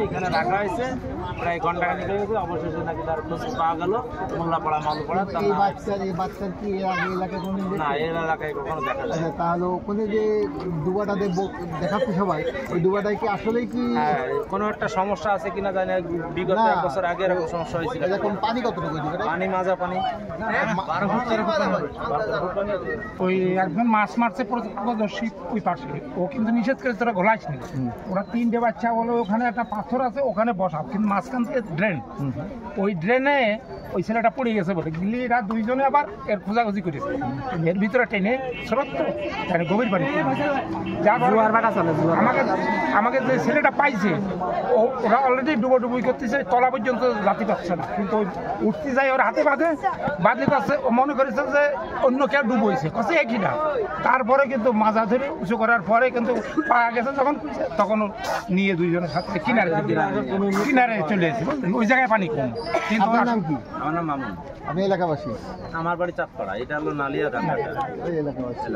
এখানে রাখা হয়েছে প্রায় ঘন্টা খানিক হয়ে গেছে, অবশেষে নাকি তার খোঁজ পাওয়া গেল মোল্লাপাড়া মালপাড়া। না, এর এলাকায় কখনো দেখা যায় না। তাহলে ওখানে যে ডুবাটা দেখাচ্ছে সবাই, ওই ডুবাটায় কি আসলেই কি কোনো একটা সমস্যা আছে কিনা জানি না। বিগত এক বছর আগে এরকম সমস্যা হয়েছিল। এরকম পানি কতটুকু? পানি মাজা পানি, ওই একজন মাছ মারছে প্রত্যক্ষদর্শী ওই পাশে, ও কিন্তু নিষেধ করে তোরা ঘোলাইস নি। ওরা 3টে বাচ্চা বলে ওখানে একটা পাথর আছে ওখানে বসা, কিন্তু মাঝখান থেকে ড্রেন, ওই ড্রেনে ওই ছেলেটা পড়ে গেছে বলে গিলি এরা দুইজনে আবার এর খোঁজাখুঁজি করেছে, এর ভিতরে টেনে স্রোত তো গভীর পানি। আমাকে যে ছেলেটা পাইছে ওরা অলরেডি ডুবোডুবুই করতেছে, তলা পর্যন্ত লাথি পাচ্ছে না, কিন্তু উঠতে যায় ওর হাতে বাঁধে করছে, ও মনে করেছে যে অন্য কেউ ডুবইছে, কছে একই না। তারপরে কিন্তু মাজা ধরে উঁচু করার পরে কিন্তু পাওয়া গেছে যখন, তখন নিয়ে দুইজনের সাথে কিনারে চলে এসেছে, ওই জায়গায় পানি কম। কিন্তু আপনার নাম কি? আমার নাম মামুন। আমি এলাকাবাসী। আমার বাড়ি চাঁদপাড়া, এটা হলো নালিয়া ধানঘাটা এলাকাবাসী।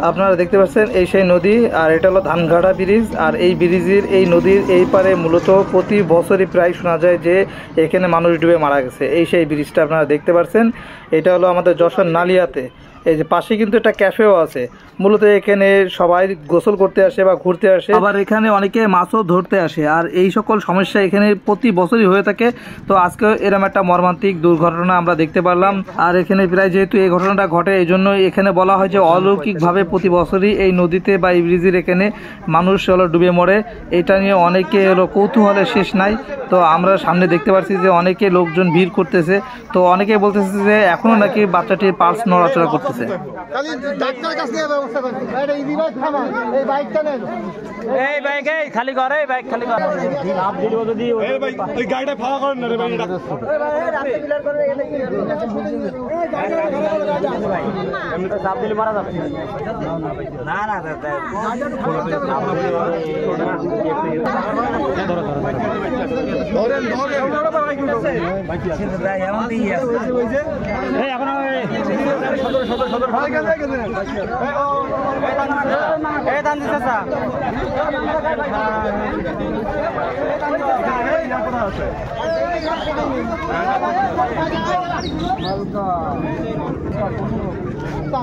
আপনারা দেখতে পাচ্ছেন এই সেই নদী, আর এটা হলো ধানঘাটা ব্রিজ। আর এই ব্রিজের এই নদীর এই পারে মূলত প্রতি বছরই প্রায় শোনা যায় যে এখানে মানুষ ডুবে মারা গেছে। এই সেই ব্রিজটা আপনারা দেখতে পাচ্ছেন, এটা হলো আমাদের যশোর নালিয়াতে। এই যে পাশে কিন্তু একটা ক্যাফেও আছে, মূলত এখানে সবাই গোসল করতে আসে বা ঘুরতে আসে, আবার এখানে অনেকে মাছও ধরতে আসে। আর এই সকল সমস্যা এখানে প্রতি বছরই হয়ে থাকে। তো আজকে এরকম একটা মর্মান্তিক দুর্ঘটনা আমরা দেখতে পারলাম। আর এখানে প্রায় যেহেতু এই ঘটনাটা ঘটে, এই জন্য এখানে বলা হয় যে অলৌকিকভাবে প্রতি বছরই এই নদীতে বা এই ব্রিজের এখানে মানুষ হলো ডুবে মরে। এটা নিয়ে অনেকে হলো কৌতূহলের শেষ নাই। তো আমরা সামনে দেখতে পাচ্ছি যে অনেকে লোকজন ভিড় করতেছে, তো অনেকে বলতেছে যে এখনো নাকি বাচ্চাটির পালস নড়াচড়া করতেছে। খালি করে বাইক খালি করে গাড়িটা ফাঁকা করেন না রে ভাই, চাপ দিলে মারা যাবে না। না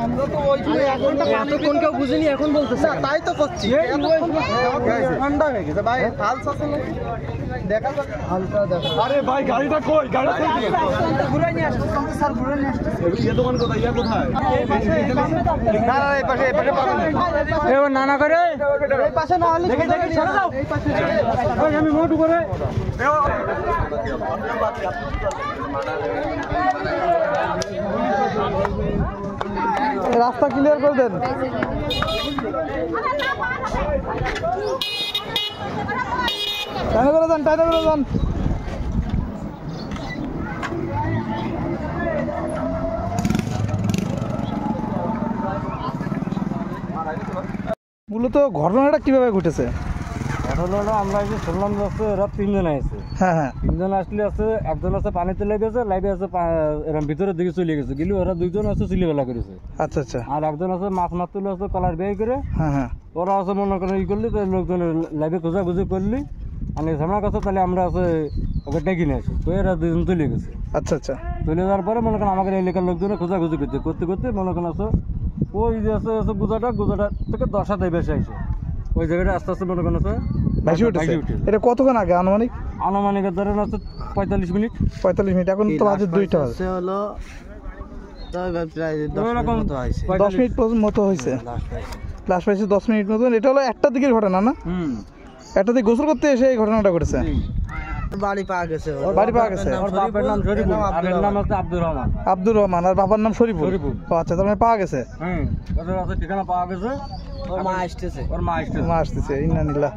আমরা তো এতক্ষণ কেউ বুঝিনি, এখন বলতেছে তাই তো করছি। ঠান্ডা হয়ে গেছে ভাই, ফালস আছে না দেখা যাক হালকা দেখা। আরে ভাই গাড়িটা কই? গাড়িটা ঘুরে নিয়ে আসছে স্যার, ঘুরে নিয়ে আসছে। এই দোকান কোথায়? ইয়া কোথায়? না না এই পাশে পাবেন এবার নানা করে এই পাশে না হলে দেখে ছেড়ে দাও। এই পাশে ওই আমি মোটু করে রাস্তা ক্লিয়ার করে দেন। টাইনা করে দেন, টাইনা করে দেন। মূলত ঘটনাটা কিভাবে ঘটেছে? ঘটনা হলো আমরা যে শুনলাম যে এরা 3 জন আছে। হ্যাঁ হ্যাঁ, 3 জন আসলে আছে, একজন আছে পানিতে লেগেছে, লাইভে আছে এরকম ভিতরের দিকে চলে গেছে, গেলে ওরা 2 জন আছে চিলিবেলা করেছে। আচ্ছা আচ্ছা। আর একজন আছে মাছ মারতে আছে কলার বেয়ে করে। হ্যাঁ হ্যাঁ, ওরা আছে মনে করেন ই করলি তো লোকজন লাইভে খোঁজাখুঁজি করলি, মানে ঝামেলা কথা, তাহলে আমরা আছে ওকে ডেকে নিয়ে আসি। তো এরা 2 জন চলে গেছে। আচ্ছা আচ্ছা। চলে যাওয়ার পরে মনে করেন আমাদের এলাকার লোকজনে খোঁজাখুঁজি করতে করতে মনে করেন আছে ওই যে আছে গুজাটা থেকে 10 হাতে বেশি আসে, ওই জায়গাটা আস্তে আস্তে মনে করেন আছে ভাসি উঠেছে। এটা কতক্ষণ আগে আনুমানিক? আনুমানিক ধরেন আছে 45 মিনিট। 45 মিনিট। এখন তো বাজে 2টা হলো প্রায় 10 মিনিট মতো হয়েছে। লাস্ট পাইছে 10 মিনিট মতন। এটা হলো 1টার দিকের ঘটনা না? একটা দিকে গোসল করতে এসে এই ঘটনাটা ঘটেছে। বাড়ি পাওয়া গেছে, বাড়ি পাওয়া গেছে। ওর বাপের নাম শরীফুল, আর এর নাম হচ্ছে আব্দুর রহমান। আব্দুর রহমান, আর বাবার নাম শরীফুল। আচ্ছা, তার মানে পাওয়া গেছে। ওদের আছে ঠিকানা পাওয়া গেছে। ওর মা আসতেছে। মা আসতেছে। ইন্নালিল্লাহ।